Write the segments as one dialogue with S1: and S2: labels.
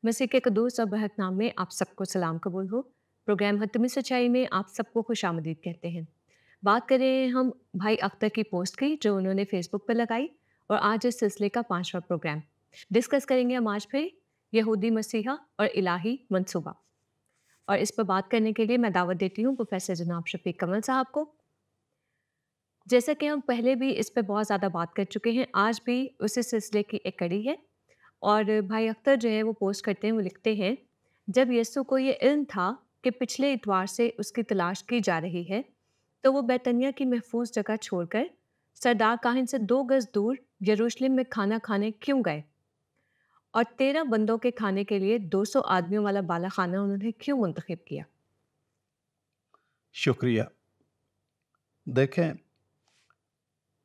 S1: मसीह के क़ुद्दूस और बहक नाम में आप सबको सलाम कबूल हो। प्रोग्राम हतमी सच्चाई में आप सबको खुशामदीद कहते हैं। बात करें हम भाई अख्तर की पोस्ट की जो उन्होंने फेसबुक पर लगाई, और आज इस सिलसिले का 5वां प्रोग्राम डिस्कस करेंगे हम आज फिर यहूदी मसीहा और इलाही मंसूबा। और इस पर बात करने के लिए मैं दावत देती हूँ प्रोफेसर जनाब शफीक कमल साहब को। जैसा कि हम पहले भी इस पे बहुत ज़्यादा बात कर चुके हैं, आज भी उसी सिलसिले की एक कड़ी है। और भाई अख्तर जो है वो पोस्ट करते हैं, वो लिखते हैं, जब यीशु को ये इल्म था कि पिछले इतवार से उसकी तलाश की जा रही है, तो वो बैतनिया की महफूज जगह छोड़कर सरदार काहिन से 2 गज दूर यरूशलेम में खाना खाने क्यों गए, और 13 बंदों के खाने के लिए 200 आदमियों वाला बाला खाना उन्होंने क्यों मुंतखब किया।
S2: शुक्रिया। देखें,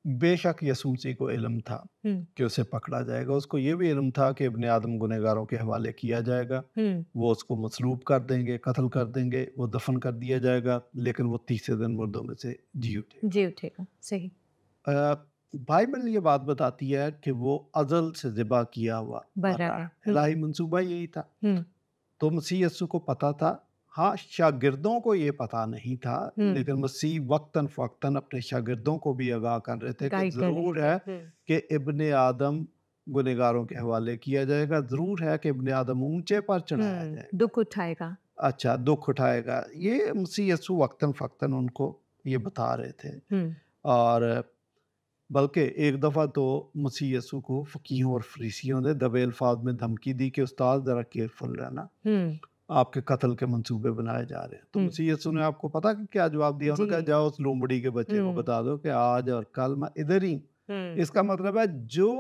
S2: बेशक यसूह मसीह को इल्म था
S1: हम्म
S2: कि उसे पकड़ा जाएगा। उसको ये भी इल्म था कि इब्ने आदम गुनहगारों के हवाले किया जाएगा।
S1: हम्म
S2: वो उसको मसलूब कर देंगे, कत्ल कर देंगे, वो दफन कर दिया जाएगा, लेकिन वो तीसरे दिन मुर्दों में से जी उठेगा।
S1: जी उठेगा, सही।
S2: अ, बाइबल ये बात बताती है कि वो अज़ल से ज़िबा किया हुआ मरा
S1: बराबर।
S2: है। इलाही मंसूबा यही था।
S1: हम्म
S2: तो मसीह यस्सु को पता था। हाँ, शागिर्दों को ये पता नहीं था,
S1: हम्म
S2: लेकिन मसीह वक्तन फ़वक्तन अपने शागिर्दों को भी आगाह कर रहे थे कि
S1: गाइड कर रहे
S2: ज़रूर
S1: थे।
S2: है कि इब्ने आदम गुनहगारों के हवाले किया जाएगा, ज़रूर है कि इब्ने आदम ऊँचे पर चढ़ाया जाएगा।
S1: दुख उठाएगा।
S2: अच्छा, दुःख उठाएगा। ये मसीह यस्सु वक्तन फ़वक्तन उनको ये बता रहे थे।
S1: हम्म
S2: और बल्कि एक दफ़ा तो मसीह यस्सु को फ़कीहों और फरीसियों ने दबे अल्फाज में धमकी दी कि उस्ताद ज़रा केयरफुल रहना,
S1: हम्म
S2: आपके कत्ल के मंसूबे बनाए जा रहे हैं। तो
S1: हम्म
S2: मसीह यीशु ने आपको पता कि क्या जवाब दिया?
S1: जी।
S2: उन्होंने कहा जाओ उस लोमड़ी के बच्चे को
S1: हम्म
S2: बता दो कि आज और कल मैं इधर ही हूँ।
S1: हम्म
S2: इसका मतलब है जो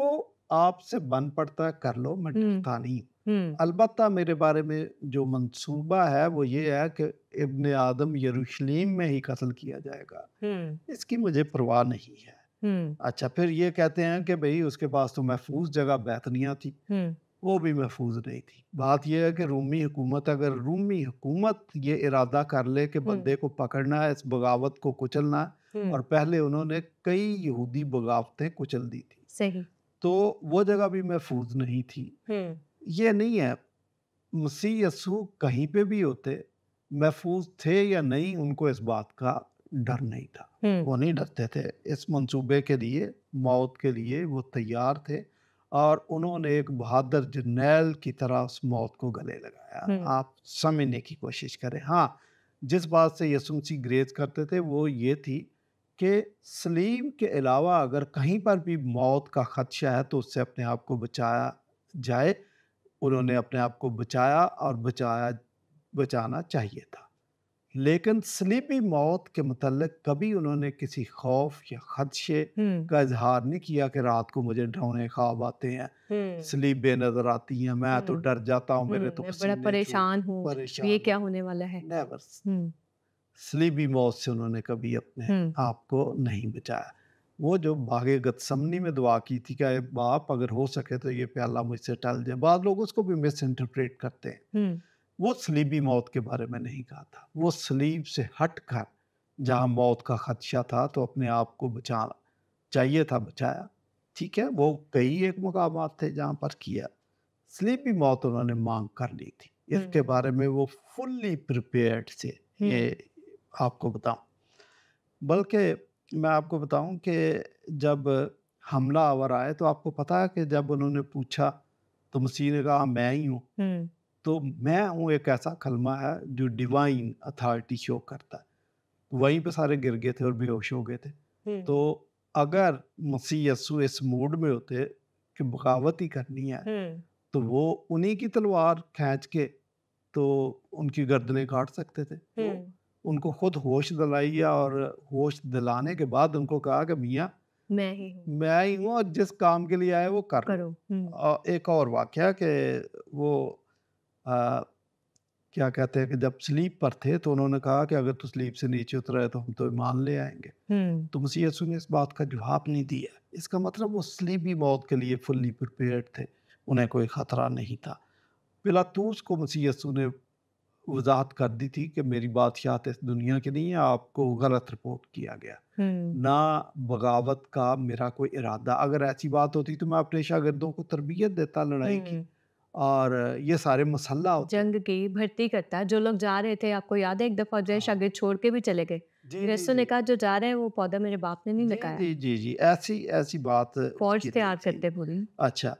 S2: आपसे बन पड़ता है कर लो, मैं
S1: हम्म
S2: डरता नहीं।
S1: हम्म
S2: अलबत्ता मेरे बारे में जो मंसूबा है वो ये है कि इब्ने आदम यरूशलेम में ही कत्ल किया जाएगा।
S1: हम्म
S2: इसकी मुझे परवाह नहीं है।
S1: हम्म
S2: अच्छा, फिर ये कहते हैं कि भई उसके पास तो महफूज़ जगह बैतनिय्याह थी।
S1: हम्म
S2: वो भी महफूज नहीं थी। बात यह है कि अगर रूमी हुकूमत ये इरादा कर ले कि
S1: हम्म
S2: बंदे को पकड़ना है, इस बगावत को कुचलना है,
S1: हम्म
S2: और पहले उन्होंने कई यहूदी बगावतें कुचल दी थी,
S1: सही।
S2: तो वो जगह भी महफूज नहीं थी।
S1: हम्म
S2: ये नहीं है, मसीह यस्सु कहीं पे भी होते, महफूज थे या नहीं, उनको इस बात का डर नहीं था।
S1: हम्म
S2: वो नहीं डरते थे। इस मंसूबे के लिए, मौत के लिए वो तैयार थे, और उन्होंने एक बहादुर जर्नैल की तरह उस मौत को गले लगाया।
S1: हम्म
S2: आप समझने की कोशिश करें। हाँ, जिस बात से यीशु मसीह ग्रेज करते थे वो ये थी कि सलीब के अलावा अगर कहीं पर भी मौत का खदशा है तो उससे अपने आप को बचाया जाए। उन्होंने अपने आप को बचाया, और बचाना चाहिए था। लेकिन सलीबी मौत के मुतल्लिक़ कभी उन्होंने किसी खौफ या खदशे
S1: हम्म
S2: का इज़हार नहीं किया कि रात को मुझे डरावने ख्वाब आते हैं,
S1: हम्म
S2: स्लीपें नज़र आती हैं, मैं तो डर जाता हूँ, मेरे तो
S1: मैं बड़ा
S2: पसीने
S1: परेशान
S2: छूट
S1: हूँ, ये
S2: परेशान
S1: क्या
S2: हूँ।
S1: होने वाला है।
S2: नेवर।
S1: हम्म
S2: स्लीपी मौत से उन्होंने कभी अपने
S1: हम्म
S2: आप को नहीं बचाया। वो जो बागे गतसमनी में दुआ की थी कि "ऐ बाप, अगर हो सके तो ये प्याला मुझसे टल जाए", बाद लोग उसको भी मिस इंटरप्रेट करते हैं।
S1: हम्म
S2: वो सलीबी मौत के बारे में नहीं कहा था। वो सलीब से हटकर जहाँ मौत का खदशा था तो अपने आप को बचाना चाहिए था, बचाया। ठीक है, वो कई एक मकामात थे जहाँ पर किया। सलीबी मौत उन्होंने मांग कर ली थी। इसके
S1: हम्म
S2: बारे में वो फुल्ली प्रिपेयर्ड थे। ये
S1: हम्म
S2: आपको बताऊं, बल्कि मैं आपको बताऊं कि जब हमलावर आए तो आपको पता है कि जब उन्होंने पूछा तो मसीह ने कहा मैं ही हूँ।
S1: हम्म
S2: तो मैं हूँ एक ऐसा कलमा है जो डिवाइन अथॉरिटी शो करता है। वहीं पे सारे गिर गए थे और बेहोश हो गए थे।
S1: हम्म
S2: तो अगर मसीह यस्सु इस मूड में होते कि बगावत ही करनी है,
S1: हम्म
S2: तो वो उन्हीं की तलवार खींच के तो उनकी गर्दनें काट सकते थे। तो
S1: हम्म
S2: उनको खुद होश दिलाई, और होश दिलाने के बाद उनको कहा कि मियाँ,
S1: मैं ही हूँ,
S2: मैं ही हूँ, और जिस काम के लिए आए वो कर लो।
S1: करो।
S2: एक और वाक़या कि वो अ, क्या कहते हैं कि जब स्लीप पर थे तो उन्होंने कहा कि अगर तू स्लीप से नीचे उतरा है तो हम तो ईमान ले आएँगे।
S1: हम्म
S2: तो मसीह यीशु ने इस बात का जवाब नहीं दिया। इसका मतलब वो स्लीबी मौत के लिए फुल्ली प्रिपेयर्ड थे। उन्हें कोई ख़तरा नहीं था। पिलातूस को मसीह यीशु ने वज़ाहत कर दी थी कि मेरी बादशाहत इस दुनिया की नहीं है, आपको गलत रिपोर्ट किया गया।
S1: हम्म
S2: ना बगावत का मेरा कोई इरादा। अगर ऐसी बात होती तो मैं अपने शागिर्दों को तरबियत देता लड़ाई की।
S1: हम्म
S2: और ये सारे मसल्ला होते हैं।
S1: जंग की भर्ती करता, जो लोग जा रहे थे आपको याद है एक दफ़ा जो है
S2: हाँ।
S1: शागिर्द छोड़ के भी चले गए।
S2: जी,
S1: फिर
S2: जी,
S1: एसओ ने
S2: जी।
S1: कहा जो जा रहे हैं वो पौधा मेरे बाप ने नहीं
S2: जी,
S1: लगाया।
S2: जी, जी, जी। ऐसी ऐसी बात
S1: फ़ौज
S2: उसकी नहीं
S1: तैयार
S2: थी।
S1: करते पूरी।
S2: अच्छा,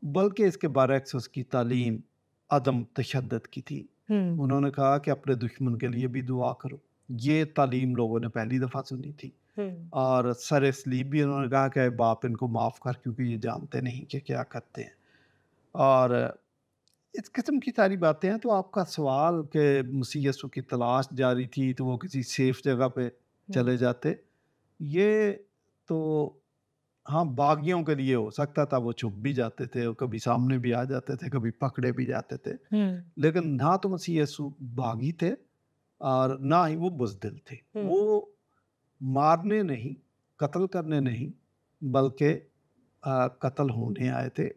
S2: बल्कि इसके बरअक्स उसकी तालीम अदम तशद्दुद की थी।
S1: हुँ,
S2: उन्होंने कहा कि अपने दुश्मन के लिए भी दुआ करो। ये तालीम लोगों ने पहली दफ़ा सुनी थी।
S1: हुँ,
S2: और सर-ए-सलीब भी उन्होंने कहा कि बाप इनको माफ़ कर, क्योंकि ये जानते नहीं कि क्या करते हैं। और इस किस्म की सारी बातें हैं। तो आपका सवाल कि मसीह यीशु की तलाश जारी थी तो वो किसी सेफ जगह पे
S1: हुँ,
S2: चले जाते, ये तो हाँ, बागियों के लिए हो सकता था, वो छुप भी जाते थे और कभी सामने भी आ जाते थे, कभी पकड़े भी जाते थे।
S1: हुँ,
S2: लेकिन ना तो मसीह यीशु बागी थे और ना ही वो बुज़दिल थे।
S1: हुँ,
S2: वो मारने नहीं, कत्ल करने नहीं, बल्कि कत्ल होने आए थे।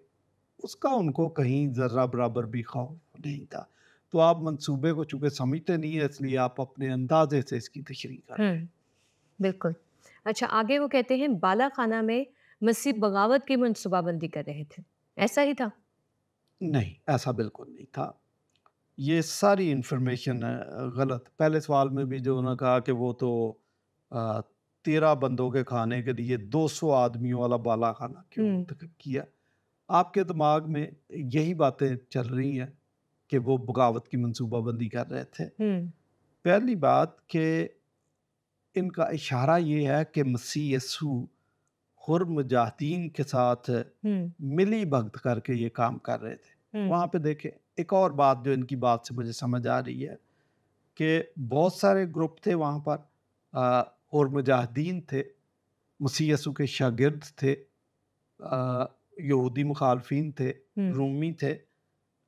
S2: उसका उनको कहीं ज़र्रा बराबर भी खौफ नहीं था। तो आप मंसूबे को चूँकि समझते नहीं हैं, इसलिए आप अपने अंदाज़े से इसकी तशरीह कर रहे हैं।
S1: हुँ, बिल्कुल। अच्छा आगे वो कहते हैं बाला खाना में मसीह बगावत की मनसूबाबंदी कर रहे थे। ऐसा ही था?
S2: नहीं, ऐसा बिल्कुल नहीं था। ये सारी इन्फॉर्मेशन गलत। पहले सवाल में भी जो उन्होंने कहा कि वो तो अ, 13 बंदों के खाने के लिए 200 आदमियों वाला बाला खाना क्यों
S1: हुँ,
S2: मुंतखब किया? आपके दिमाग में यही बातें चल रही हैं कि वो बगावत की मनसूबाबंदी कर रहे थे।
S1: हुँ,
S2: पहली बात कि इनका इशारा ये है कि मसीह यस्सु हुर मुजाहिदीन के साथ
S1: हुँ,
S2: मिली भगत करके ये काम कर रहे थे।
S1: हुँ,
S2: वहाँ पे देखें, एक और बात जो इनकी बात से मुझे समझ आ रही है कि बहुत सारे ग्रुप थे वहाँ पर, और मुजाहिदीन थे, मसीह यस्सु के शागिर्द थे, यहूदी मुखालफिन थे,
S1: हुँ,
S2: रूमी थे।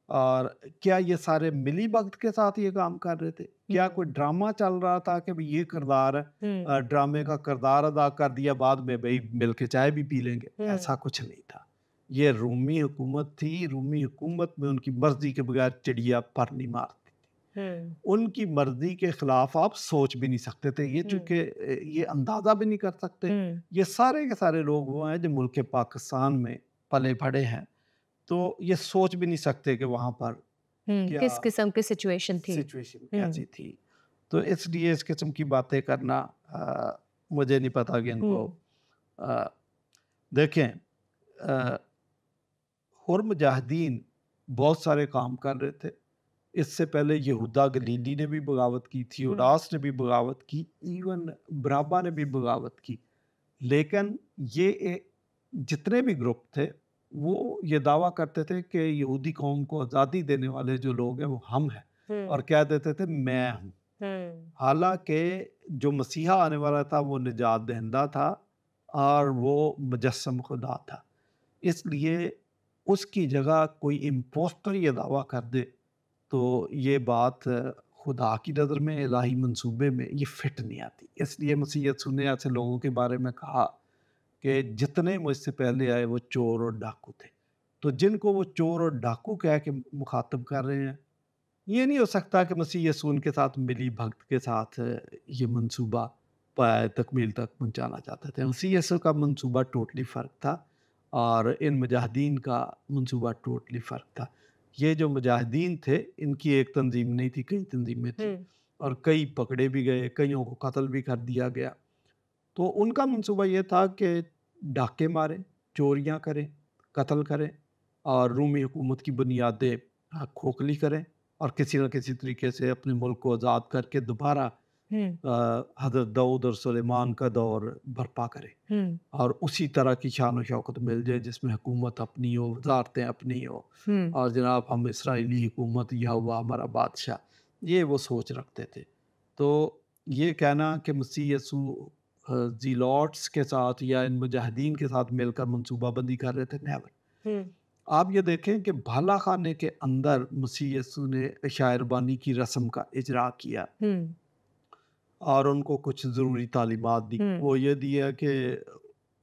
S2: और क्या ये सारे मिली भगत के साथ ये काम कर रहे थे? क्या कोई
S1: हुँ,
S2: ड्रामा चल रहा था कि भई ये किरदार है,
S1: हुँ,
S2: ड्रामे का किरदार अदा कर दिया, बाद में भई मिल के चाय भी पी लेंगे?
S1: हुँ,
S2: ऐसा कुछ नहीं था। ये रूमी हुकूमत थी, रूमी हुकूमत में उनकी मर्ज़ी के बगैर चिड़िया पर नहीं मारती थी।
S1: हुँ,
S2: उनकी मर्ज़ी के खिलाफ आप सोच भी नहीं सकते थे। ये
S1: हुँ,
S2: चूँकि ये अंदाज़ा भी नहीं कर सकते।
S1: हुँ,
S2: ये सारे के सारे लोग वो हैं जो मुल्क पाकिस्तान में पले-बढ़े हैं। तो ये सोच भी नहीं सकते कि वहाँ पर
S1: हुँ,
S2: क्या
S1: किस किस्म की सिचुएशन थी?
S2: सिचुएशन
S1: हुँ,
S2: कैसी थी। तो इसलिए इस किस्म की बातें करना, मुझे नहीं पता कि इनको
S1: हुँ,
S2: अ, देखें, अ, हुर मुजाहिदीन बहुत सारे काम कर रहे थे। इससे पहले यहूदा गलीली ने भी बगावत की,
S1: हुँ,
S2: थियोडास ने भी बगावत की, इवन बराबा ने भी बगावत की। लेकिन ये जितने भी ग्रुप थे, वो ये दावा करते थे कि यहूदी कौम को आज़ादी देने वाले जो लोग हैं वो हम हैं, और
S1: हुँ,
S2: कह देते थे मैं हूँ।
S1: हुँ,
S2: हालाँकि जो मसीहा आने वाला था वो निजात दहिंदा था और वो मुजस्सम खुदा था। इसलिए उसकी जगह कोई इम्पोस्टर ये दावा कर दे, तो ये बात खुदा की नज़र में, इलाही मंसूबे में ये फिट नहीं आती। इसलिए मसीह यीशु ने ऐसे लोगों के बारे में कहा कि जितने मुझसे पहले आए वो चोर और डाकू थे। तो जिनको वो चोर और डाकू कह के मुखातब कर रहे हैं, ये नहीं हो सकता कि मसीह यीशु उनके साथ मिली भगत के साथ ये मंसूबा तकमील तक पहुँचाना चाहते थे। मसीह यीशु का मंसूबा टोटली फ़र्क था और इन मुजाहिदीन का मंसूबा टोटली फ़र्क था। ये जो मुजाहिदीन थे, इनकी एक तंज़ीम नहीं थी, कई तंज़ीमें थी,
S1: हुँ,
S2: और कई पकड़े भी गए, कइयों को कत्ल भी कर दिया गया। तो उनका मंसूबा ये था कि डाके मारें, चोरियाँ करें, कत्ल करें और रूमी हुकूमत की बुनियादें खोखली करें और किसी न किसी तरीके से अपने मुल्क को आज़ाद करके दोबारा
S1: हुँ,
S2: हज़रत दाऊद और सुलेमान का दौर बर्पा करें
S1: हुँ,
S2: और उसी तरह की शान और शौकत मिल जाए जिसमें हुकूमत अपनी हो, वज़ारतें अपनी हो,
S1: हुँ,
S2: और जनाब हम इसराइली हुकूमत, यहोवा हमारा बादशाह, ये वो सोच रखते थे। तो ये कहना कि मसीह यीशु ज़ीलॉट्स के साथ या इन मुजाहिदीन के साथ मिलकर मनसूबाबंदी कर रहे थे, नेवर।
S1: हुँ,
S2: आप ये देखें कि भाला खाने के अंदर मसीह यीशु ने शायरबानी की रस्म का इजरा किया
S1: हुँ,
S2: और उनको कुछ ज़रूरी तालीमात दी।
S1: हुँ,
S2: वो ये दिया कि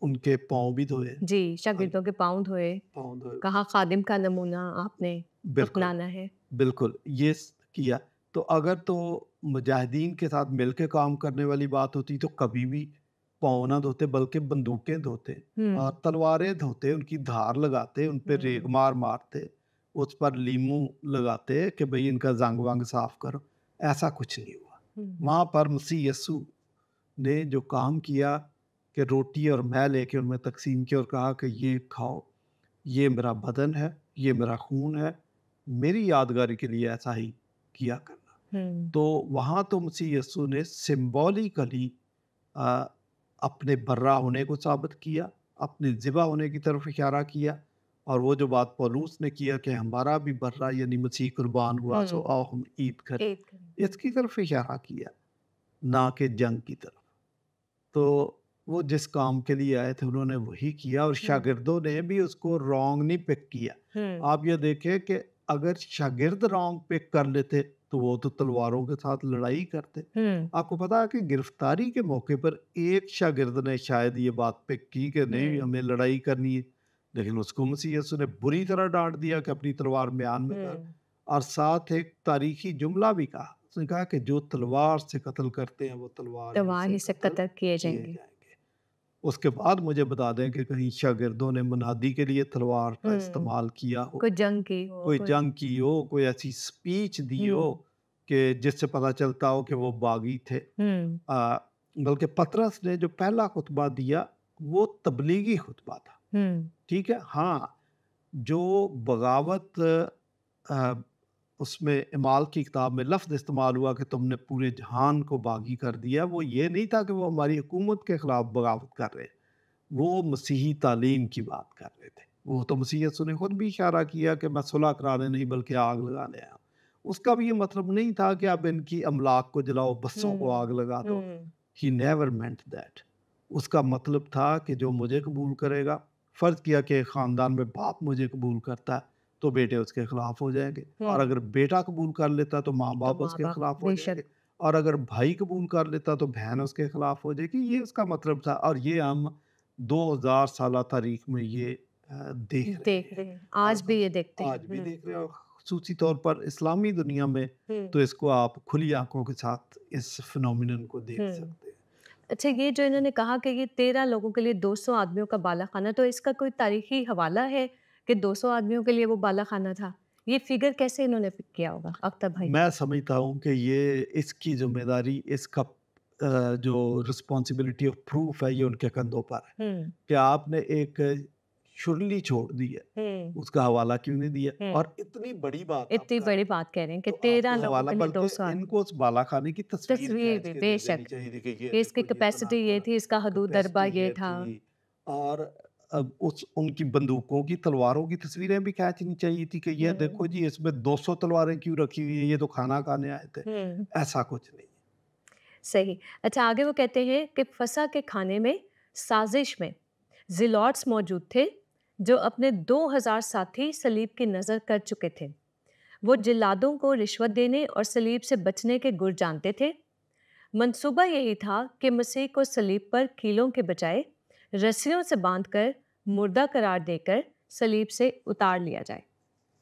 S2: उनके पाँव भी धोए,
S1: जी,
S2: अ,
S1: शागिर्दों के पाँव धोए,
S2: पाँव धोए।
S1: कहा खादिम का नमूना आपने
S2: बिल्कुल,
S1: अपनाना है।
S2: बिल्कुल, ये किया। तो अगर तो मुजाहिदीन के साथ मिल के काम करने वाली बात होती तो कभी भी पाँव ना धोते, बल्कि बंदूकें धोते,
S1: हुँ,
S2: तलवारें धोते, उनकी धार लगाते, उन पे
S1: हुँ,
S2: रेगमार मारते, उस पर लीमू लगाते कि भाई इनका जंग वंग साफ करो, ऐसा कुछ नहीं हुआ। वहाँ पर मसीह यस्सु ने जो काम किया कि रोटी और मैं लेके उनमें तकसीम किया और कहा कि ये खाओ, ये मेरा बदन है, ये मेरा खून है, मेरी यादगारी के लिए ऐसा ही किया करना। तो वहाँ तो मसीह यस्सु ने सिंबॉलिकली अपने बर्रा होने को साबित किया, अपने ज़िबा होने की तरफ इशारा किया, और वो जो बात पौलुस ने किया कि हमारा भी बर्रा यानी मसीह कुर्बान हुआ, सो आओ हम ईद करें,
S1: ईद करें।
S2: इसकी तरफ इशारा किया, ना कि जंग की तरफ। तो वो जिस काम के लिए आए थे उन्होंने वही किया, और शागिर्दों ने भी उसको रॉन्ग नहीं पिक किया। आप ये देखें कि अगर शागिर्द रॉन्ग पिक कर लेते तो वो तो तलवारों के साथ लड़ाई करते। आपको पता है कि गिरफ्तारी के मौके पर एक शागिर्द ने शायद ये बात पिक की कि नहीं हमें लड़ाई करनी है, लेकिन उसको मसीह यीशु ने बुरी तरह डांट दिया कि अपनी तलवार म्यान में कर, और साथ एक तारीखी जुमला भी कहा, उसने कहा कि जो तलवार से कत्ल करते हैं वो
S1: तलवार ही से कत्ल किए जाएंगे।
S2: उसके बाद मुझे बता दें कि कहीं शागिर्दों ने मुनादी के लिए तलवार का इस्तेमाल किया हो,
S1: कोई जंग की हो,
S2: कोई जंग की हो, कोई ऐसी स्पीच दी हो कि जिससे पता चलता हो कि वो बागी थे। बल्कि पतरस ने जो पहला खुतबा दिया वो तबलीगी खुतबा था। ठीक है, हाँ, जो बगावत उसमें इमाल की किताब में लफ्ज़ इस्तेमाल हुआ कि तुमने पूरे जहान को बागी कर दिया, वो ये नहीं था कि वो हमारी हुकूमत के ख़िलाफ़ बगावत कर रहे, वो मसीही तालीम की बात कर रहे थे। वो तो मसीह यीशु ने खुद भी इशारा किया कि मैं सुलह कराने नहीं बल्कि आग लगाने आया। उसका भी ये मतलब नहीं था कि आप इनकी अमलाक को जलाओ, बसों को आग लगा दो। He never meant that. उसका मतलब था कि जो मुझे कबूल करेगा, फ़र्ज़ किया कि ख़ानदान में बाप मुझे कबूल करता है तो बेटे उसके खिलाफ हो जाएंगे, और अगर बेटा कबूल कर लेता तो माँ बाप उसके खिलाफ हो जाएंगे, और अगर भाई कबूल कर लेता तो बहन उसके खिलाफ हो जाएगी। ये उसका मतलब था, और ये हम 2000 साल तारीख में ये देख रहे हैं।
S1: आज भी ये देखते हैं।
S2: आज भी देख रहे हैं, और ख़ुसूसी तौर पर इस्लामी दुनिया में तो इसको आप खुली आंखों के साथ इस फिनोमिनन को देख सकते हैं।
S1: अच्छा, ये जो इन्होंने कहा कि ये 13 लोगों के लिए 200 आदमियों का बाला खाना, तो इसका कोई तारीखी हवाला है कि 200 आदमियों के लिए वो बाला खाना था? ये फिगर कैसे इन्होंने पिक किया होगा अख्तर भाई?
S2: मैं समझता हूँ कि ये इसकी जिम्मेदारी, इसका जो रिस्पॉन्सिबिलिटी ऑफ प्रूफ है, ये उनके कंधों पर है कि आपने एक शुरली छोड़ दी है, उसका हवाला क्यों नहीं दिया? और इतनी बड़ी बात
S1: इतनी बड़ी बात कह रहे हैं कि
S2: तो
S1: 13
S2: आपको
S1: लोगों
S2: हवाला,
S1: के लिए
S2: बल्कि
S1: 200 आदमी।
S2: इनको उस बाला खाने की तस्वीर
S1: तस्वीर
S2: खींच
S1: भी
S2: के दे
S1: बेशक
S2: देनी चाहिए थी कि ये
S1: कि इसकी
S2: देखो, ये
S1: कैपेसिटी
S2: बना
S1: ये
S2: कर
S1: थी, इसका हदूद दरबा
S2: कैपेसिटी
S1: ये
S2: ये
S1: था।
S2: थी, और अब उस उनकी बंदूकों की, तलवारों की तस्वीरें भी खींचनी चाहिए थी कि ये देखो जी, इसमें 200 तलवारें क्यों रखी हुई है, ये तो खाना खाने आए थे। ऐसा कुछ नहीं।
S1: सही। अच्छा, आगे वो कहते हैं कि फसा के खाने में, साजिश में ज़िलॉट्स मौजूद थे जो अपने 2000 साथी सलीब की नज़र कर चुके थे। वो जिल्लादों को रिश्वत देने और सलीब से बचने के गुर जानते थे। मंसूबा यही था कि मसीह को सलीब पर कीलों के बजाय रस्सियों से बांधकर मुर्दा करार देकर सलीब से उतार लिया जाए।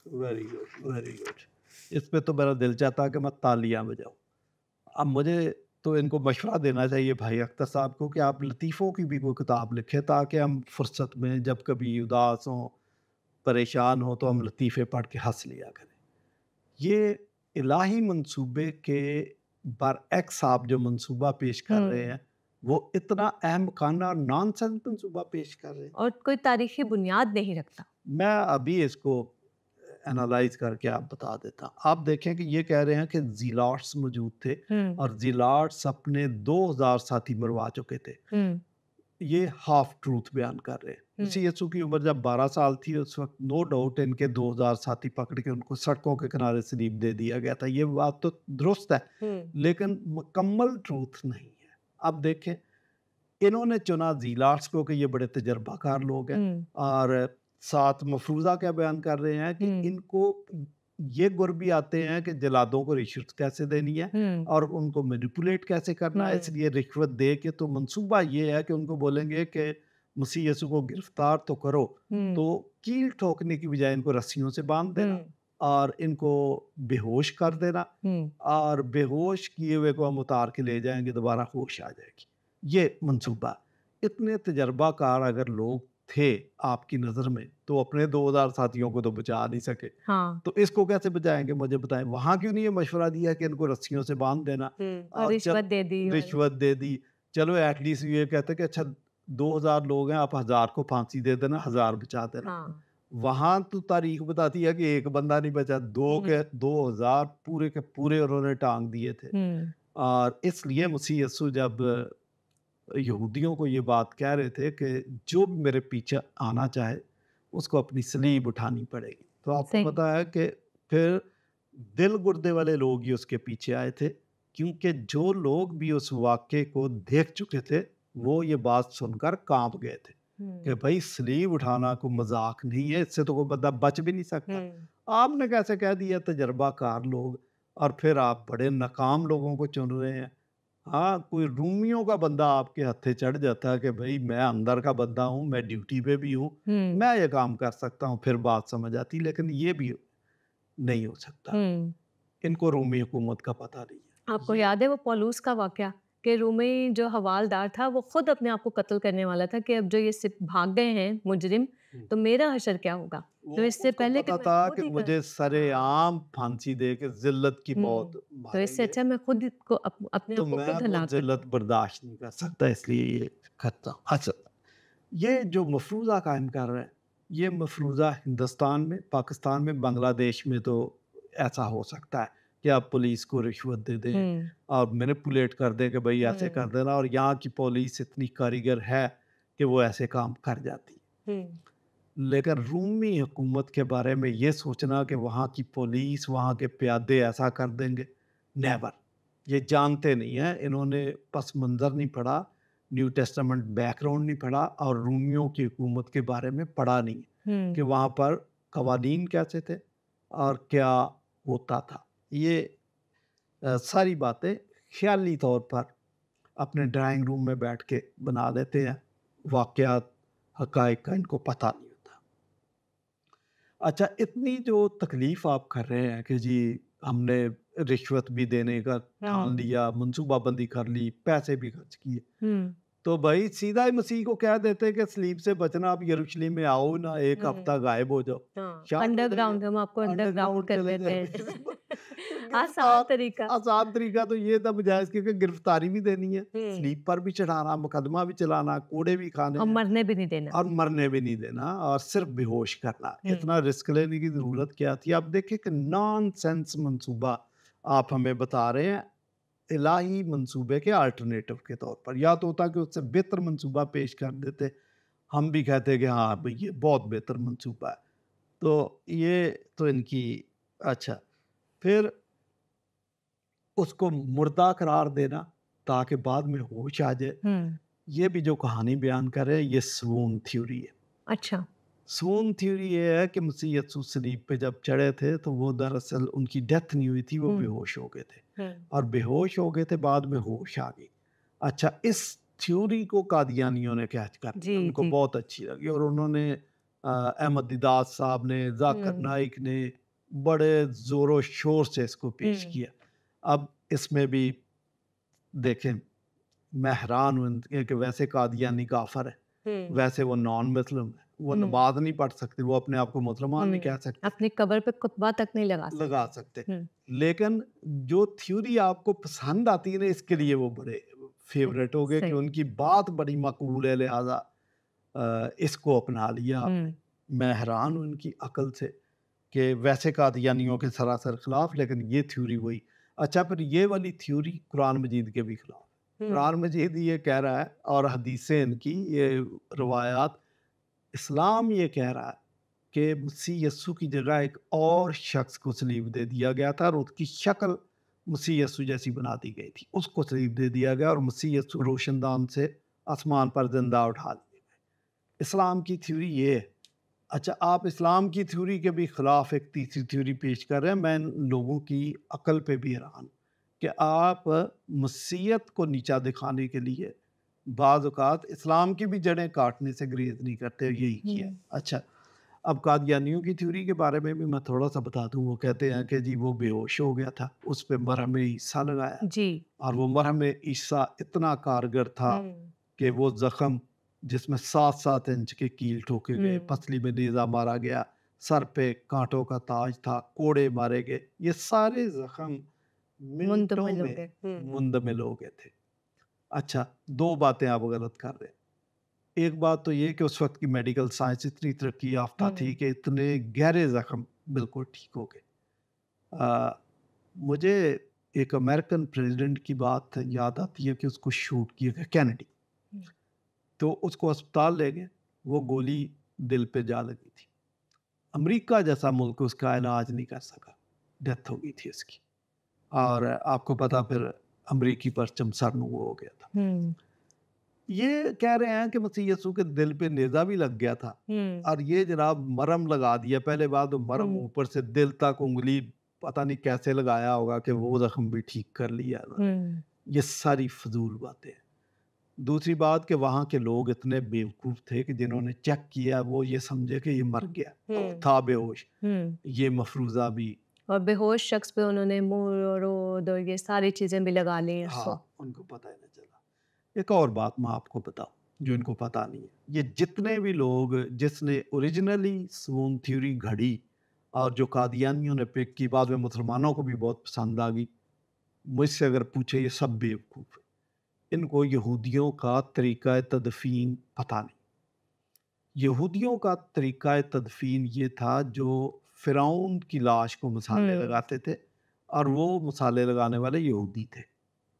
S2: Very good, very good. इस पे तो मेरा दिल चाहता कि मैं तालियां बजाऊं। अब मुझे तो इनको मशवरा देना चाहिए भाई अख्तर साहब को कि आप लतीफ़ों की भी कोई किताब लिखें, ताकि हम फुर्सत में जब कभी उदास हों, परेशान हो, तो हम लतीफ़े पढ़ के हंस लिया करें। ये इलाही मंसूबे के बरअक्स आप जो मंसूबा पेश कर रहे हैं, वो इतना अहम खाना नॉनसेंस मंसूबा पेश कर रहे हैं।
S1: और कोई तारीखी बुनियाद नहीं रखता।
S2: मैं अभी इसको एनालाइज करके आप बता देता हूँ। आप देखें कि ये कह रहे हैं कि ज़ीलाट्स मौजूद थे, और ज़ीलाट्स अपने 2000 साथी मरवा चुके थे। ये हाफ ट्रूथ बयान कर रहे हैं। मसीह यीशु की उम्र जब 12 साल थी, उस वक्त नो डाउट इनके 2000 साथी पकड़ के उनको सड़कों के किनारे सलीब दे दिया गया था। ये बात तो दुरुस्त है, लेकिन मुकम्मल ट्रूथ नहीं है। अब देखें, इन्होंने चुना ज़ीलाट्स को कि ये बड़े तजर्बाकार लोग हैं, और साथ मफरूज़ा क्या बयान कर रहे हैं कि इनको ये गुर भी आते हैं कि जलादों को रिश्वत कैसे देनी है और उनको मैनिपुलेट कैसे करना है। इसलिए रिश्वत दे के तो मंसूबा ये है कि उनको बोलेंगे कि मसीह यीशु को गिरफ्तार तो करो, तो कील ठोकने की बजाय इनको रस्सियों से बांध देना और इनको बेहोश कर देना, और बेहोश किए हुए को हम उतार के ले जाएंगे, दोबारा होश आ जाएगी। ये मंसूबा। इतने तजर्बाकार अगर लोग थे आपकी नज़र में, तो अपने 2000 साथियों को तो बचा नहीं सके।
S1: हाँ।
S2: तो इसको कैसे बचाएँगे मुझे बताएँ? वहाँ क्यों नहीं ये मशवरा दिया कि इनको रस्सियों से बाँध देना?
S1: और
S2: चल
S1: रिश्वत दे दी और
S2: रिश्वत दे दी, चलो एटलीस्ट ये कहते कि अच्छा 2000 लोग हैं, आप 1000 को फांसी दे देना, 1000 बचा देना।
S1: हाँ।
S2: वहाँ तो तारीख बताती है कि एक बंदा नहीं बचा, 2
S1: हुँ,
S2: के 2000 पूरे के पूरे उन्होंने टाँग दिए थे।
S1: हुँ,
S2: और इसलिए मसीह यस्सु जब यहूदियों को ये बात कह रहे थे कि जो भी मेरे पीछे आना चाहे, उसको अपनी सलीब उठानी पड़ेगी। तो आपको
S1: सही।
S2: पता है कि फिर दिल गुर्दे वाले लोग ही उसके पीछे आए थे, क्योंकि जो लोग भी उस वाक़ये को देख चुके थे, वो ये बात सुनकर काँप गए थे कि
S1: हुँ,
S2: भई सलीब उठाना कोई मज़ाक नहीं है, इससे तो कोई बंदा बच भी नहीं सकता।
S1: हुँ,
S2: आपने कैसे कह दिया तजर्बाकार लोग, और फिर आप बड़े नाकाम लोगों को चुन रहे हैं। हाँ, कोई रूमियों का बंदा आपके हत्थे चढ़ जाता है कि भई मैं अंदर का बंदा हूँ, मैं ड्यूटी पे भी हूँ,
S1: हुँ,
S2: मैं ये काम कर सकता हूँ, फिर बात समझ आती। लेकिन ये भी नहीं हो सकता।
S1: हुँ।
S2: इनको रोमी हुकूमत का पता नहीं है।
S1: आपको
S2: ये
S1: याद है वो पौलुस का वाक़या कि रूमी जो हवालदार था वो खुद अपने आप को कत्ल करने वाला था कि अब जो ये सिप भाग गए हैं मुजरिम,
S2: हुँ।
S1: तो मेरा हशर क्या होगा? तो
S2: वो
S1: इससे
S2: उसको
S1: पहले कि
S2: पता
S1: मैं
S2: था
S1: खुद
S2: कि
S1: ही कर
S2: मुझे
S1: हाँ,
S2: सरेआम फांसी दे के ज़िल्लत की
S1: हुँ।
S2: मौत
S1: तो इससे
S2: मारेंगे,
S1: अच्छा मैं खुद ही को अपने
S2: तो
S1: आप को
S2: मैं
S1: खुद
S2: वो
S1: हलाक कर
S2: ज़िल्लत
S1: दूँ।
S2: बर्दाश्त नहीं कर सकता, इसलिए ये करता हूँ। अच्छा, ये जो मफरूज़ा कायम कर रहे हैं, ये मफरूज़ा हिंदुस्तान में, पाकिस्तान में, बांग्लादेश में तो ऐसा हो सकता है कि आप पुलिस को रिश्वत दे दें
S1: हुँ,
S2: और मैनिपुलेट कर दें कि भई ऐसे कर
S1: हुँ,
S2: देना, और यहाँ की पुलिस इतनी कारीगर है कि वो ऐसे काम कर जाती है।
S1: हुँ,
S2: लेकिन रूमी हुकूमत के बारे में ये सोचना कि वहाँ की पुलिस, वहाँ के प्यादे ऐसा कर देंगे, नेवर। ये जानते नहीं हैं, इन्होंने पस मंज़र नहीं पढ़ा, न्यू टेस्टामेंट बैकग्राउंड नहीं पढ़ा, और रूमियों की हुकूमत के बारे में पढ़ा नहीं कि
S1: हुँ,
S2: वहाँ पर कवानीन कैसे थे और क्या होता था। ये सारी बातें ख़याली तौर पर अपने ड्राइंग रूम में बैठ के बना लेते हैं, वाक़यात, हक़ाइक़ का इनको पता नहीं होता। अच्छा, इतनी जो तकलीफ़ आप कर रहे हैं कि जी हमने रिश्वत भी देने का ठान
S1: हाँ,
S2: लिया, मनसूबाबंदी कर ली, पैसे भी खर्च किए।
S1: हुँ,
S2: तो भाई सीधा ही मसीह को कह देते कि सलीब से बचना, आप यरूशलेम में आओ ना, 1 हफ़्ता
S1: हुँ।
S2: गायब हो जाओ।
S1: हाँ,
S2: शांत हो जाइए,
S1: अंडरग्राउंड हम आपको अंडरग्राउंड
S2: अंडरग्राउंड
S1: कर
S2: चले
S1: देते
S2: जाइए।
S1: हैं। आसान
S2: गिरफ्तार
S1: तरीका।
S2: आसान तरीका तो ये था बजाय इसके कि गिरफ्तारी भी देनी है,
S1: हुँ,
S2: स्लीप पर भी चढ़ाना, मुकदमा भी चलाना, कोड़े भी खाने
S1: और
S2: हैं,
S1: मरने भी नहीं देना।
S2: और मरने भी नहीं देना, और सिर्फ बेहोश करना।
S1: हुँ,
S2: इतना रिस्क लेने की ज़रूरत क्या थी? आप देखिए कि नॉनसेंस मंसूबा आप हमें बता रहे हैं, इलाही मंसूबे के अल्टरनेटिव के तौर पर। या तो होता कि उससे बेहतर मंसूबा पेश कर देते, हम भी कहते कि हाँ भई ये बहुत बेहतर मंसूबा है। तो ये तो इनकी अच्छा, फिर उसको मुर्दा करार देना ताकि बाद में होश आ जाए।
S1: हुँ,
S2: ये भी जो कहानी बयान कर रहे हैं, ये swoon थ्योरी है।
S1: अच्छा।
S2: swoon थ्योरी ये है कि मसीह यीशु सलीब पे जब चढ़े थे तो वो दरअसल उनकी डेथ नहीं हुई थी, वो
S1: हुँ,
S2: बेहोश हो गए थे,
S1: हुँ,
S2: और बेहोश हो गए थे, बाद में होश आ गई। अच्छा, इस थ्योरी को कादियानियों ने कैच कर
S1: जी,
S2: लिया, उनको
S1: जी।
S2: बहुत अच्छी लगी, और उन्होंने अहमद दीदात साहब ने, जाकिर
S1: हुँ,
S2: नाइक ने बड़े ज़ोर शोर से इसको पेश
S1: हुँ,
S2: किया। अब इसमें भी देखें, मैं हैरान हूँ इनके कि वैसे कादियानी काफ़िर है,
S1: हुँ,
S2: वैसे वो नॉन मुस्लिम है, वो
S1: हुँ,
S2: नमाज़ नहीं पढ़ सकते, वो अपने आप को मुसलमान नहीं
S1: हुँ।
S2: कह सकते,
S1: अपनी कब्र पे खुतबा तक नहीं लगा
S2: लगा
S1: सकते।
S2: सकते।
S1: हुँ,
S2: लेकिन जो थ्योरी आपको पसंद आती है ना, इसके लिए वो बड़े
S1: हुँ,
S2: फ़ेवरेट हो गए कि
S1: सही।
S2: उनकी बात बड़ी मकबूल है, लिहाज़ा इसको अपना लिया आपने।
S1: हुँ,
S2: मैं हैरान हूँ इनकी अक्ल से कि वैसे कादियानियों के सरासर खिलाफ, लेकिन ये थ्योरी वही। अच्छा, फिर ये वाली थ्योरी कुरान मजीद के भी खिलाफ।
S1: हुँ,
S2: कुरान मजीद ये कह रहा है, और हदीसें इनकी ये रवायात, इस्लाम ये कह रहा है कि मसीह यस्सु की जगह एक और शख्स को सलीब दे दिया गया था, और उसकी शक्ल मसीह यस्सु जैसी बना दी गई थी। उसको सलीब दे दिया गया, और मसीह यस्सु रोशनदान से आसमान पर जिंदा उठा दिए गए। इस्लाम की थ्योरी ये है। अच्छा, आप इस्लाम की थ्योरी के भी खिलाफ एक तीसरी थ्योरी पेश कर रहे हैं। मैं इन लोगों की अकल पे भी हैरान हूँ कि आप मसीहत को नीचा दिखाने के लिए बाज़ औक़ात इस्लाम की भी जड़ें काटने से गुरेज़ नहीं करते, यही किया।
S1: हुँ,
S2: अच्छा, अब कादियानियों की थ्योरी के बारे में भी मैं थोड़ा-सा बता दूँ। वो कहते हैं कि जी वो बेहोश हो गया था, उस पे मरहम ईसा लगाया,
S1: जी।
S2: और वो मरहम ईसा इतना कारगर था
S1: हुँ,
S2: कि वो ज़ख़्म जिसमें 7-7 इंच के कील ठोके गए, पसली में नेज़ा मारा गया, सर पे काँटों का ताज था, कोड़े मारे गए। ये सारे ज़ख्म मिनटों
S1: मुंतमिल हो
S2: में
S1: गए।
S2: मुंदमिल हो गए थे। अच्छा, 2 बातें आप गलत कर रहे हैं। एक बात तो ये कि उस वक़्त की मेडिकल साइंस इतनी तरक्की याफ़्ता थी कि इतने गहरे ज़ख्म बिल्कुल ठीक हो गए। अ, मुझे एक अमेरिकन प्रेसिडेंट की बात याद आती है कि उसको शूट किया गया, केनेडी। तो उसको अस्पताल ले गए, वो गोली दिल पे जा लगी थी। अमेरिका जैसा मुल्क उसका इलाज नहीं कर सका, डेथ हो गई थी उसकी। और आपको पता फिर अमरीकी परचम सर में वो हो गया था। ये कह रहे हैं कि मसीह यीशु के दिल पे नेज़ा भी लग गया था और ये जनाब मरहम लगा दिया। पहले बात तो मरहम ऊपर से दिल तक उंगली पता नहीं कैसे लगाया होगा कि वो ज़ख्म भी ठीक कर लिया उन्होंने। ये सारी फजूल बातें हैं। दूसरी बात कि वहाँ के लोग इतने बेवकूफ़ थे कि जिन्होंने चेक किया वो ये समझे कि ये मर गया और था बेहोश। ये मफरूज़ा भी
S1: और बेहोश शख्स पे उन्होंने मुरोद और ये सारी चीज़ें भी लगा ली हैं
S2: हाँ, उनको पता ही नहीं चला। एक और बात मैं आपको बताऊँ जो इनको पता नहीं है। ये जितने भी लोग जिसने ओरिजिनली सून थ्योरी घड़ी और जो कादियानियों ने पिक की, बाद में मुसलमानों को भी बहुत पसंद आ गई। मुझसे अगर पूछे ये सब बेवकूफ़ हैं। इनको यहूदियों का तरीक़ा तदफ़ीन पता नहीं। यहूदियों का तरीक़ा तदफ़ीन ये था जो फ़िरौन की लाश को मसाले लगाते थे और वो मसाले लगाने वाले यहूदी थे।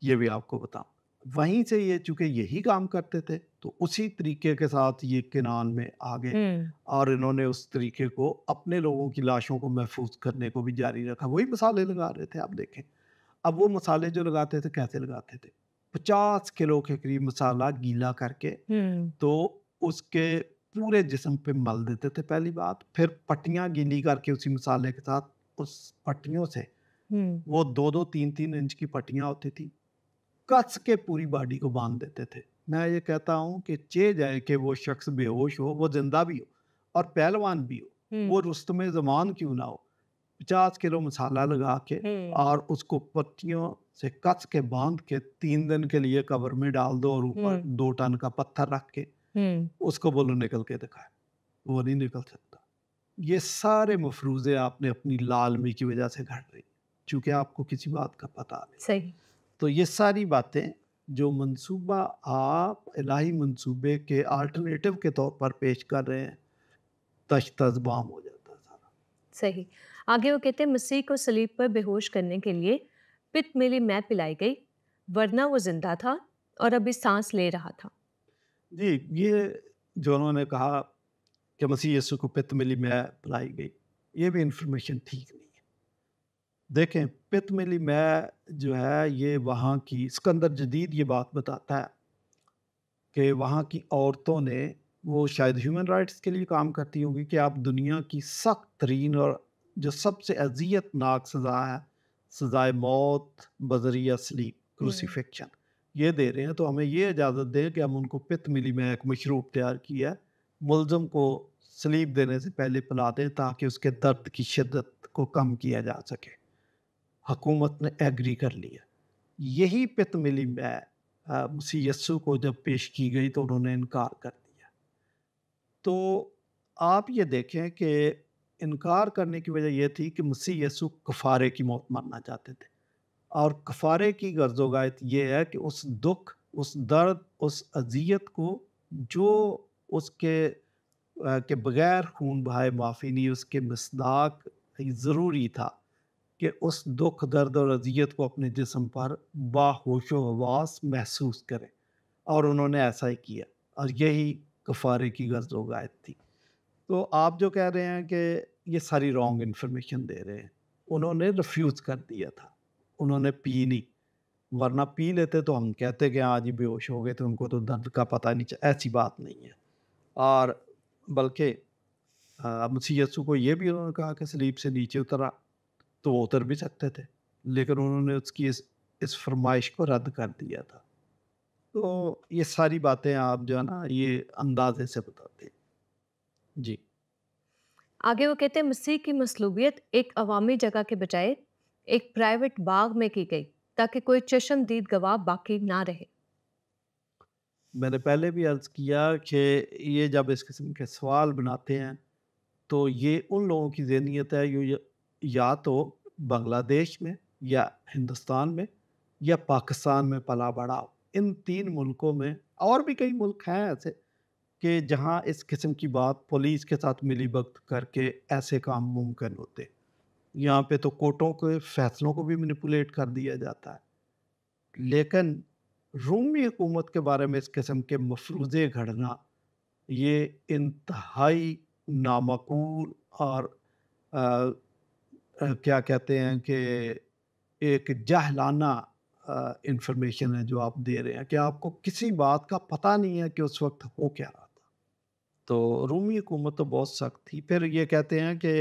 S2: ये भी आपको बताऊँ। वहीं से ये चूँकि यही काम करते थे, तो उसी तरीके के साथ ये केनान में आ गए और इन्होंने उस तरीके को अपने लोगों की लाशों को महफूज़ करने को भी जारी रखा। वही मसाले लगा रहे थे, आप देखें। अब वो मसाले जो लगाते थे, कैसे लगाते थे? 50 किलो के करीब मसाला गीला करके तो उसके पूरे जिस्म पे मल देते थे पहली बात। फिर पट्टियाँ गीली करके उसी मसाले के साथ उस पट्टियों से वो 2-2 3-3 इंच की पट्टियाँ होती थी, कस के पूरी बॉडी को बांध देते थे। मैं ये कहता हूँ कि चे जाए कि वो शख्स बेहोश हो, वो जिंदा भी हो और पहलवान भी हो, वो रुस्तमे ज़मान क्यों ना हो। 50 किलो मसाला लगा के और उसको पट्टियों से कस के बांध के 3 दिन के लिए कब्र में डाल दो और ऊपर 2 टन का पत्थर रख के उसको बोलो निकल के दिखाए, वो नहीं निकल सकता। ये सारे मफरूज़े आपने अपनी लालमी की वजह से घड़ रही, चूँकि आपको किसी बात का पता नहीं।
S1: सही।
S2: तो ये सारी बातें जो मंसूबा आप इलाही मंसूबे के अल्टरनेटिव के तौर पर पेश कर रहे हैं, तश्तज़बाम हो जाता है सारा।
S1: सही। आगे वो कहते हैं मसीह को सलीब पर बेहोश करने के लिए पित्त मिली मैं पिलाई गई, वरना वो जिंदा था और अभी सांस ले रहा था।
S2: जी, ये जो उन्होंने कहा कि मसीह यीशु को पित्त मिली मैं पिलाई गई, ये भी इन्फॉर्मेशन ठीक नहीं है। देखें, पित्त मिली मैं जो है ये वहाँ की सिकंदर जदीद ये बात बताता है कि वहाँ की औरतों ने, वो शायद ह्यूमन राइट्स के लिए काम करती होंगी, कि आप दुनिया की सख्त तरीन और जो सबसे अजियतनाक सज़ा है, सज़ाए मौत बज़रिया सलीब, क्रूसिफिक्शन, ये दे रहे हैं, तो हमें ये इजाज़त दें कि हम उनको पित्त मिली में एक मशरूब तैयार किया है, मुल्ज़म को सलीब देने से पहले पिला दें ताकि उसके दर्द की शिद्दत को कम किया जा सके। हुकूमत ने एग्री कर लिया। यही पित्त मिली मैं मसीह यस्सु को जब पेश की गई तो उन्होंने इनकार कर दिया। तो आप ये देखें कि इनकार करने की वजह ये थी कि मसीह यस्सु कफ़ारे की मौत मरना चाहते थे और कफ़ारे की गर्ज़ो गायत ये है कि उस दुःख, उस दर्द, उस अज़ियत को जो उसके के बगैर खून बहाए माफ़ी नहीं, उसके मिसदाक ज़रूरी था कि उस दुःख, दर्द और अज़ियत को अपने जिस्म पर बाहोश-ओ-हवास महसूस करें, और उन्होंने ऐसा ही किया और यही कफ़ारे की गर्ज़-ओ-गायत थी। तो आप जो कह रहे हैं कि ये सारी रॉन्ग इन्फॉर्मेशन दे रहे हैं, उन्होंने रिफ्यूज़ कर दिया था, उन्होंने पी नहीं, वरना पी लेते तो हम कहते कि हाँ जी बेहोश हो गए थे, उनको तो दर्द का पता नहीं ऐसी बात नहीं है। और बल्कि मसीह यीशु को ये भी उन्होंने कहा कि सलीब से नीचे उतरा, तो वो उतर भी सकते थे, लेकिन उन्होंने उसकी इस फ़रमाइश को रद्द कर दिया था। तो ये सारी बातें आप जो है ना ये अंदाज़े से बताते हैं। जी।
S1: आगे वो कहते हैं मसीह की मसलूबियत एक अवामी जगह के बजाय एक प्राइवेट बाग में की गई ताकि कोई चश्मदीद गवाह बाकी ना रहे।
S2: मैंने पहले भी अर्ज़ किया कि ये जब इस किस्म के सवाल बनाते हैं, तो ये उन लोगों की ज़हनियत है जो या तो बांग्लादेश में या हिंदुस्तान में या पाकिस्तान में पला-बड़ा हो। इन 3 मुल्कों में और भी कई मुल्क हैं ऐसे कि जहाँ इस किस्म की बात पुलिस के साथ मिली-भगत करके ऐसे काम मुमकिन होते हैं। यहाँ पे तो कोर्टों के फैसलों को भी मैनिपुलेट कर दिया जाता है। लेकिन रूमी हुकूमत के बारे में इस किस्म के मफरूज़े घड़ना, ये इंतहाई नामाकूल और अ क्या कहते हैं कि एक जाहिलाना इंफॉर्मेशन है जो आप दे रहे हैं कि आपको किसी बात का पता नहीं है कि उस वक़्त हो क्या रहा था। तो रूमी हुकूमत तो बहुत सख्त थी। फिर ये कहते हैं कि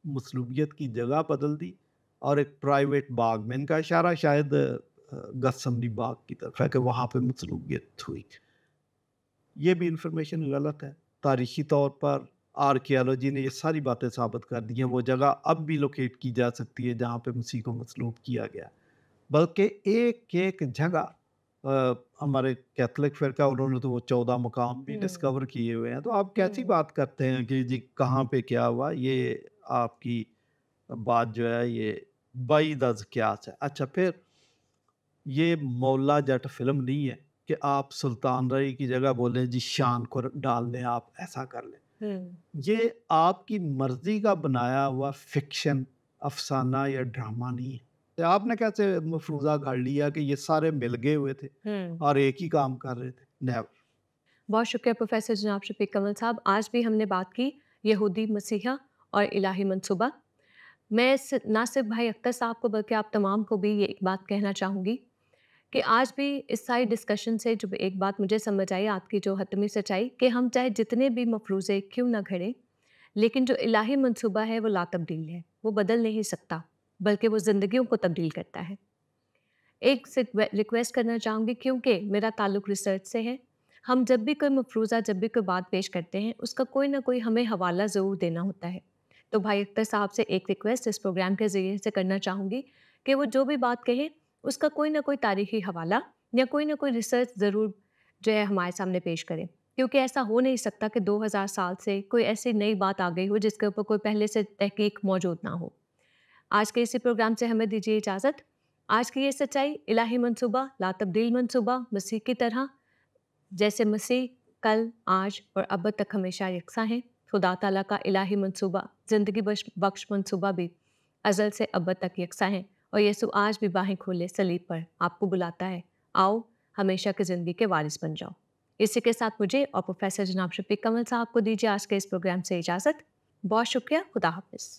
S2: मसलूबियत की जगह बदल दी और एक प्राइवेट बाग में, इनका इशारा शायद गथसमनी बाग की तरफ है कि वहाँ पे मसलूबियत हुई। ये भी इंफॉर्मेशन गलत है। तारीखी तौर पर आर्कियोलॉजी ने ये सारी बातें साबित कर दी हैं, वो जगह अब भी लोकेट की जा सकती है जहाँ पे मसीह को मसलूब किया गया। बल्कि एक-एक जगह हमारे कैथोलिक फ़िरका उन्होंने तो वो 14 मकाम भी
S1: हुँ,
S2: डिस्कवर किए हुए हैं। तो आप कैसी
S1: हुँ।
S2: बात करते हैं कि जी कहाँ पे क्या हुआ? ये आपकी बात जो है ये बाइद अज़ क़यास है। अच्छा, फिर ये मौला जट फ़िल्म नहीं है कि आप सुल्तान रही की जगह बोलें जी शान को डाल लें, आप ऐसा कर लें।
S1: हुँ,
S2: ये आपकी मर्ज़ी का बनाया हुआ फ़िक्शन, अफ़साना या ड्रामा नहीं है। तो आपने कैसे मफ़रूज़ा गढ़ लिया कि ये सारे मिल गए हुए थे
S1: हुँ।
S2: और एक ही काम कर रहे थे? नेवर।
S1: बहुत शुक्रिया प्रोफ़ेसर जनाब शफ़ीक कमल साहब। आज भी हमने बात की यहूदी मसीहा और इलाही मनसूबा। मैं ना सिर्फ़ भाई अख्तर साहब को बल्कि आप तमाम को भी ये एक बात कहना चाहूँगी कि आज भी इस सारी डिस्कशन से जो एक बात मुझे समझ आई आपकी जो हतमी सच्चाई कि हम चाहे जितने भी मफ़रूज़े क्यों ना घड़ें, लेकिन जो इलाही मंसूबा है वो लातब्दील है, वो बदल नहीं सकता, बल्कि वो ज़िंदगियों को तब्दील करता है। एक रिक्वेस्ट करना चाहूँगी क्योंकि मेरा ताल्लुक रिसर्च से है। हम जब भी कोई मफ़रूज़ा, जब भी कोई बात पेश करते हैं, उसका कोई ना कोई हमें हवाला ज़रूर देना होता है। तो भाई अख्तर साहब से एक रिक्वेस्ट इस प्रोग्राम के ज़रिए से करना चाहूँगी कि वो जो भी बात कहें, उसका कोई ना कोई तारीख़ी हवाला या कोई ना कोई रिसर्च ज़रूर जो है हमारे सामने पेश करें। क्योंकि ऐसा हो नहीं सकता कि 2000 साल से कोई ऐसी नई बात आ गई हो जिसके ऊपर कोई पहले से तहकीक मौजूद ना हो। आज के इसी प्रोग्राम से हमें दीजिए इजाज़त। आज की ये सच्चाई इलाही मंसूबा, लातब्दील मंसूबा, मसीह की तरह जैसे मसीह कल, आज और अब तक हमेशा यकसा हैं। खुदा ताला का इलाही मंसूबा, ज़िंदगी बख्श मंसूबा भी अज़ल से अब तक यकसा हैं और यीशु आज भी बाहें खोले सलीब पर आपको बुलाता है, आओ हमेशा की ज़िंदगी के वारिस बन जाओ। इसी के साथ मुझे और प्रोफ़ेसर जनाब शफ़ीक कमल साहब को दीजिए आज के इस प्रोग्राम से इजाज़त। बहुत शुक्रिया, खुदा हाफ़िज़।